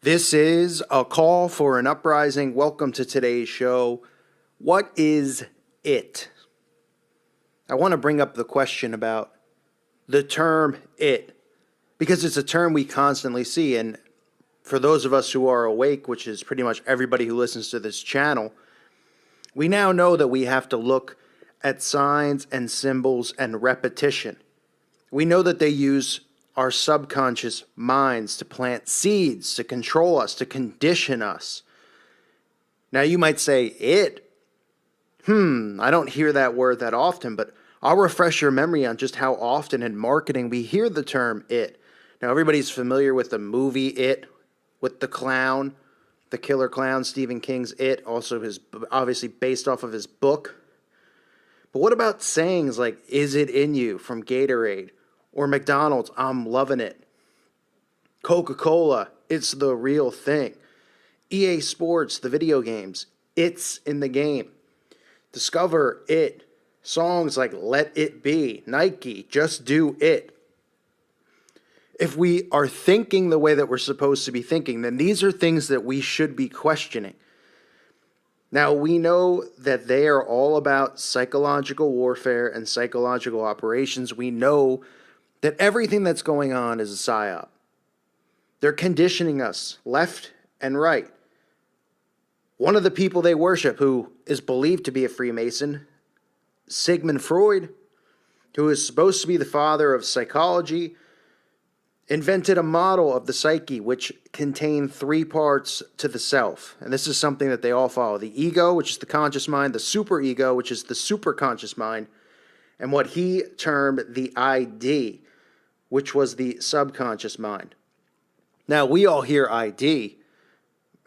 This is a call for an uprising. Welcome to today's show. What is it? I want to bring up the question about the term it, because it's a term we constantly see. And for those of us who are awake, which is pretty much everybody who listens to this channel, we now know that we have to look at signs and symbols and repetition. We know that they use our subconscious minds to plant seeds, to control us, to condition us. Now you might say, it? I don't hear that word that often, but I'll refresh your memory on just how often in marketing we hear the term it. Now everybody's familiar with the movie It, with the clown, the killer clown, Stephen King's It, also obviously based off of his book. But what about sayings like, is it in you, from Gatorade? Or McDonald's, I'm loving it. Coca-Cola, it's the real thing. EA Sports, the video games, it's in the game. Discover it. Songs like Let It Be, Nike, Just Do It. If we are thinking the way that we're supposed to be thinking, then these are things that we should be questioning. Now, we know that they are all about psychological warfare and psychological operations. We know that everything that's going on is a psyop. They're conditioning us left and right. One of the people they worship, who is believed to be a Freemason, Sigmund Freud, who is supposed to be the father of psychology, invented a model of the psyche which contained three parts to the self. And this is something that they all follow. The ego, which is the conscious mind, the superego, which is the superconscious mind, and what he termed the ID, which was the subconscious mind. Now, we all hear ID,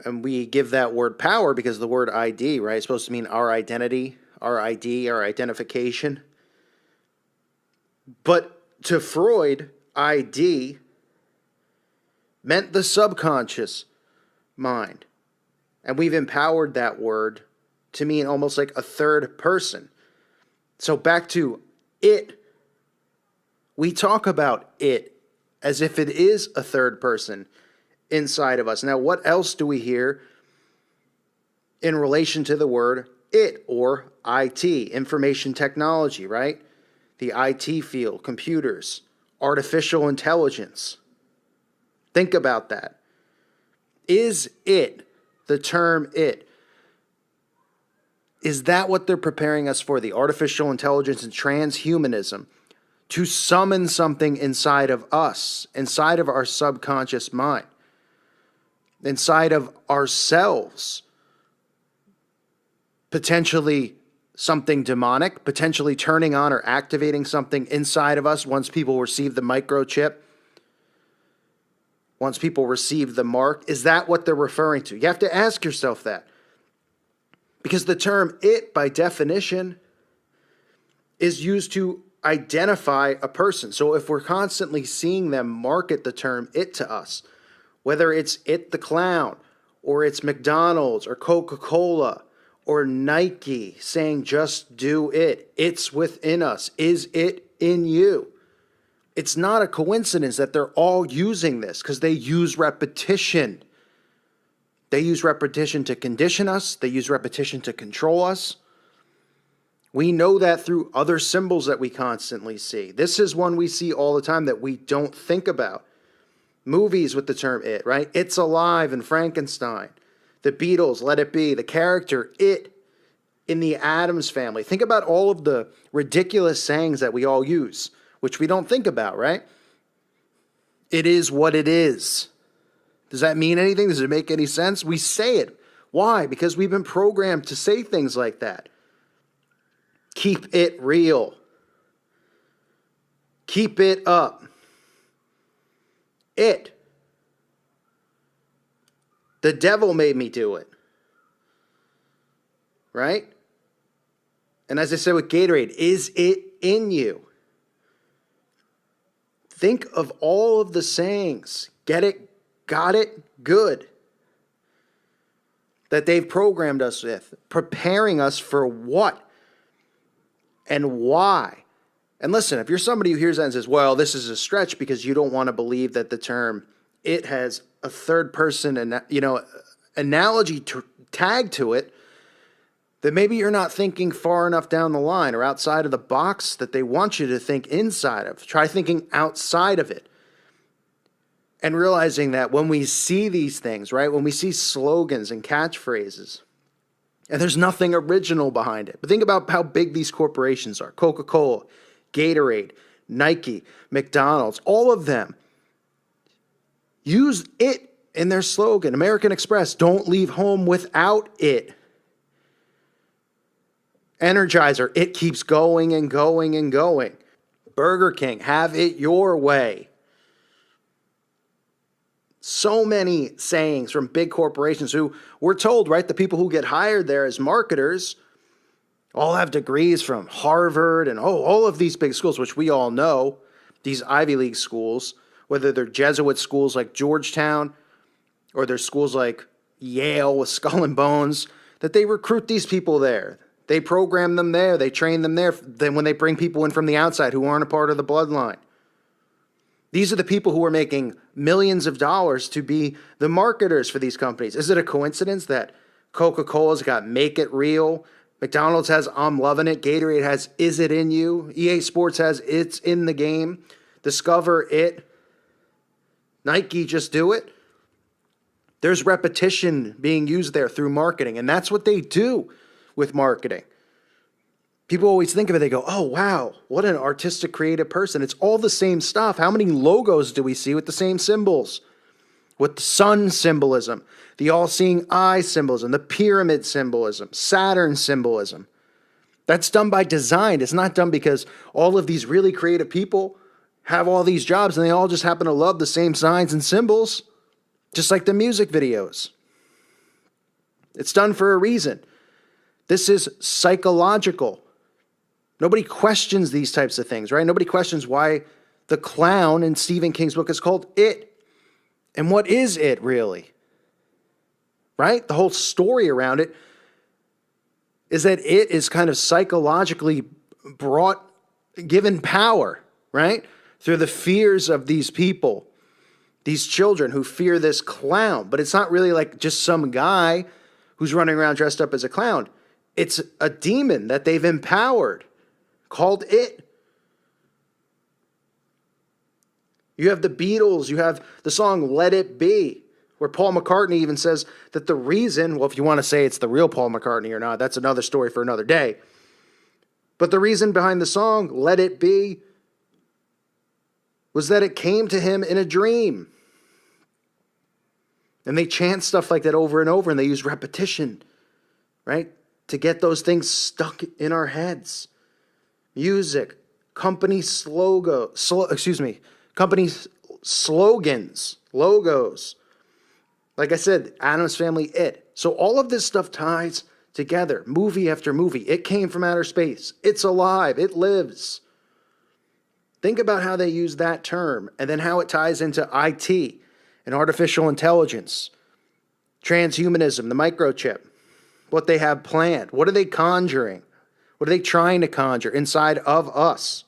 and we give that word power because the word ID, right, is supposed to mean our identity, our ID, our identification. But to Freud, ID meant the subconscious mind. And we've empowered that word to mean almost like a third person. So back to it. We talk about it as if it is a third person inside of us. Now, what else do we hear in relation to the word it, or IT, information technology, right? The IT field, computers, artificial intelligence. Think about that. Is it, the term it, is that what they're preparing us for? The artificial intelligence and transhumanism, to summon something inside of us, inside of our subconscious mind, inside of ourselves. Potentially something demonic, potentially turning on or activating something inside of us once people receive the microchip, once people receive the mark. Is that what they're referring to? You have to ask yourself that. Because the term it, by definition, is used to identify a person. So if we're constantly seeing them market the term it to us, whether it's it the clown, or it's McDonald's, or Coca-Cola, or Nike saying just do it, it's within us, is it in you? It's not a coincidence that they're all using this, because they use repetition. They use repetition to condition us. They use repetition to control us. We know that through other symbols that we constantly see. This is one we see all the time that we don't think about. Movies with the term it, right? It's Alive and Frankenstein. The Beatles, Let It Be. The character it in the Addams Family. Think about all of the ridiculous sayings that we all use, which we don't think about, right? It is what it is. Does that mean anything? Does it make any sense? We say it. Why? Because we've been programmed to say things like that. Keep it real. Keep it up. It. The devil made me do it. Right? And as I said with Gatorade, is it in you? Think of all of the sayings. Get it, got it, good. That they've programmed us with. Preparing us for what? And why? And listen, if you're somebody who hears that and says, well, this is a stretch because you don't want to believe that the term it has a third person and analogy tag to it, that maybe you're not thinking far enough down the line or outside of the box that they want you to think inside of. Try thinking outside of it. And realizing that when we see these things, right, when we see slogans and catchphrases, and there's nothing original behind it. But think about how big these corporations are. Coca-Cola, Gatorade, Nike, McDonald's, all of them use it in their slogan. American Express, don't leave home without it. Energizer, it keeps going and going and going. Burger King, have it your way. So many sayings from big corporations who we're told, right, the people who get hired there as marketers all have degrees from Harvard and all of these big schools, which we all know, these Ivy League schools, whether they're Jesuit schools like Georgetown or they're schools like Yale with Skull and Bones, that they recruit these people there. They program them there. They train them there. Then when they bring people in from the outside who aren't a part of the bloodline. These are the people who are making millions of dollars to be the marketers for these companies. Is it a coincidence that Coca-Cola's got Make It Real, McDonald's has I'm Loving It, Gatorade has Is It In You, EA Sports has It's In the Game, Discover It, Nike Just Do It? There's repetition being used there through marketing, and that's what they do with marketing. People always think of it, they go, oh, wow, what an artistic, creative person. It's all the same stuff. How many logos do we see with the same symbols? With the sun symbolism, the all-seeing eye symbolism, the pyramid symbolism, Saturn symbolism. That's done by design. It's not done because all of these really creative people have all these jobs and they all just happen to love the same signs and symbols, just like the music videos. It's done for a reason. This is psychological. Nobody questions these types of things, right? Nobody questions why the clown in Stephen King's book is called It. And what is it really? Right? The whole story around it is that it is kind of psychologically given power, right? Through the fears of these people, these children who fear this clown. But it's not really like just some guy who's running around dressed up as a clown. It's a demon that they've empowered called It. You have the Beatles, you have the song Let It Be, where Paul McCartney even says that the reason, well, if you want to say it's the real Paul McCartney or not, that's another story for another day. But the reason behind the song, Let It Be, was that it came to him in a dream. And they chant stuff like that over and over, and they use repetition, right, to get those things stuck in our heads. Music, company slogans, logos. Like I said, Addams Family, It. So all of this stuff ties together, movie after movie. It came from outer space. It's alive. It lives. Think about how they use that term and then how it ties into IT and artificial intelligence, transhumanism, the microchip, what they have planned. What are they conjuring? What are they trying to conjure inside of us?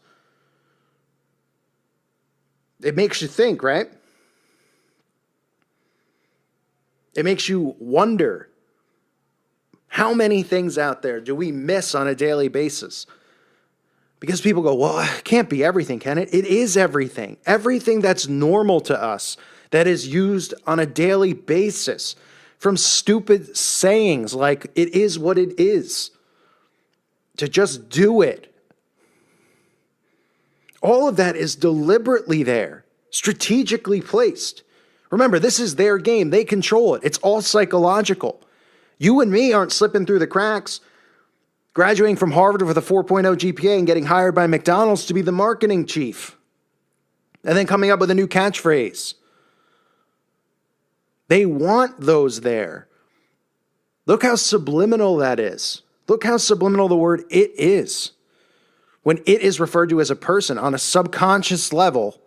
It makes you think, right? It makes you wonder, how many things out there do we miss on a daily basis? Because people go, well, it can't be everything, can it? It is everything. Everything that's normal to us, that is used on a daily basis. From stupid sayings like, it is what it is, to just do it. All of that is deliberately there, strategically placed. Remember, this is their game. They control it. It's all psychological. You and me aren't slipping through the cracks, graduating from Harvard with a 4.0 GPA and getting hired by McDonald's to be the marketing chief, and then coming up with a new catchphrase. They want those there. Look how subliminal that is. Look how subliminal the word it is. When it is referred to as a person on a subconscious level,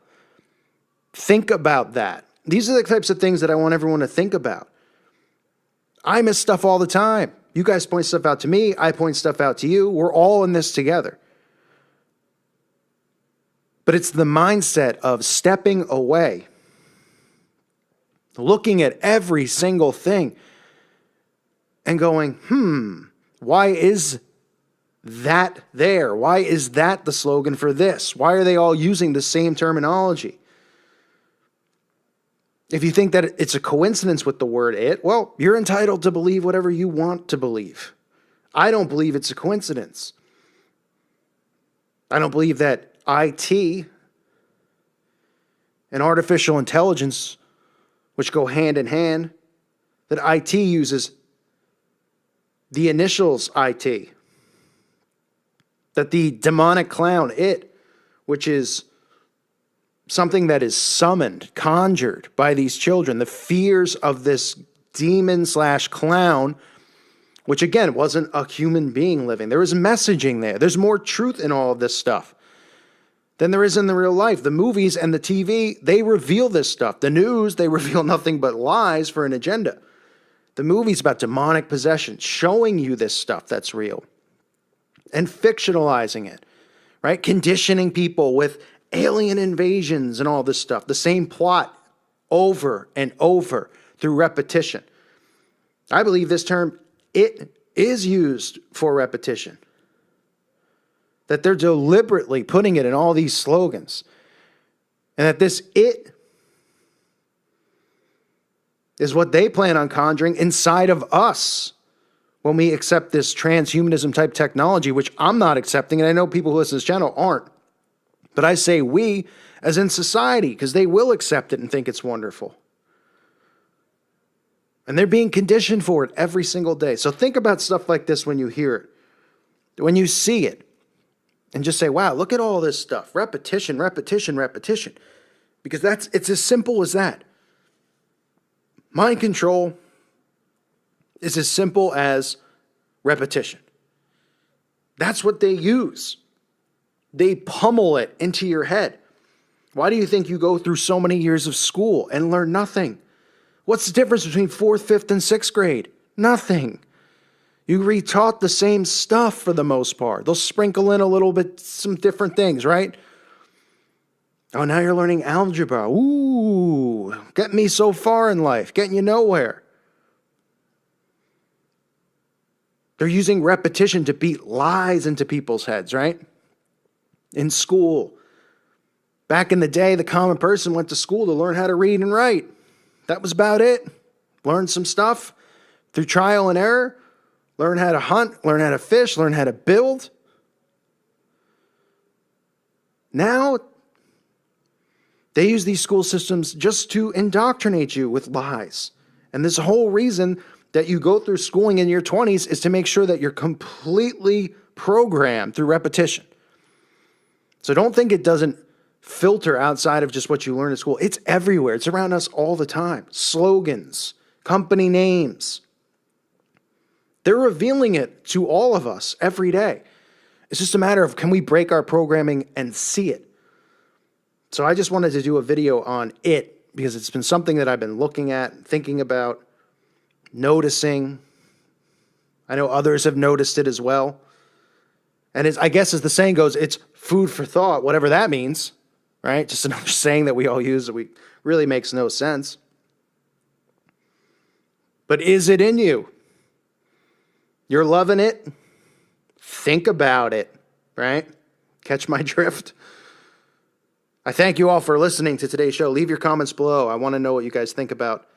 think about that. These are the types of things that I want everyone to think about. I miss stuff all the time. You guys point stuff out to me. I point stuff out to you. We're all in this together. But it's the mindset of stepping away looking at every single thing and going, why is that there? Why is that the slogan for this? Why are they all using the same terminology? If you think that it's a coincidence with the word it, well, you're entitled to believe whatever you want to believe. I don't believe it's a coincidence. I don't believe that IT and artificial intelligence, which go hand in hand, that IT uses the initials IT. That the demonic clown, it, which is something that is summoned, conjured by these children, the fears of this demon/clown, which again wasn't a human being living. There was messaging there. There's more truth in all of this stuff than there is in the real life. The movies and the TV, they reveal this stuff. The news, they reveal nothing but lies for an agenda. The movies about demonic possession, showing you this stuff that's real and fictionalizing it, right? Conditioning people with alien invasions and all this stuff. The same plot over and over through repetition. I believe this term, it, is used for repetition. That they're deliberately putting it in all these slogans. And that this it is what they plan on conjuring inside of us when we accept this transhumanism type technology, which I'm not accepting, and I know people who listen to this channel aren't. But I say we, as in society, because they will accept it and think it's wonderful. And they're being conditioned for it every single day. So think about stuff like this when you hear it, when you see it, and just say, wow, look at all this stuff. Repetition, repetition, repetition. Because it's as simple as that. Mind control is as simple as repetition. That's what they use. They pummel it into your head. Why do you think you go through so many years of school and learn nothing? What's the difference between 4th, 5th, and 6th grade? Nothing. You retaught the same stuff for the most part. They'll sprinkle in a little bit, some different things, right? Oh, now you're learning algebra. Ooh, getting me so far in life, getting you nowhere. They're using repetition to beat lies into people's heads, right? In school. Back in the day, the common person went to school to learn how to read and write. That was about it. Learn some stuff through trial and error. Learn how to hunt, learn how to fish, learn how to build. Now, they use these school systems just to indoctrinate you with lies. And this whole reason that you go through schooling in your 20s is to make sure that you're completely programmed through repetition. So don't think it doesn't filter outside of just what you learn at school. It's everywhere. It's around us all the time. Slogans, company names. They're revealing it to all of us every day. It's just a matter of, can we break our programming and see it? So I just wanted to do a video on it because it's been something that I've been looking at, thinking about, noticing. I know others have noticed it as well. And I guess as the saying goes, it's food for thought, whatever that means, right? Just another saying that we all use that really makes no sense. But is it in you? You're loving it? Think about it, right? Catch my drift? I thank you all for listening to today's show. Leave your comments below. I want to know what you guys think about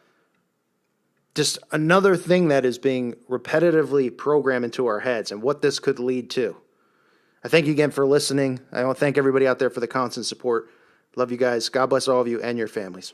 just another thing that is being repetitively programmed into our heads and what this could lead to. I thank you again for listening. I want to thank everybody out there for the constant support. Love you guys. God bless all of you and your families.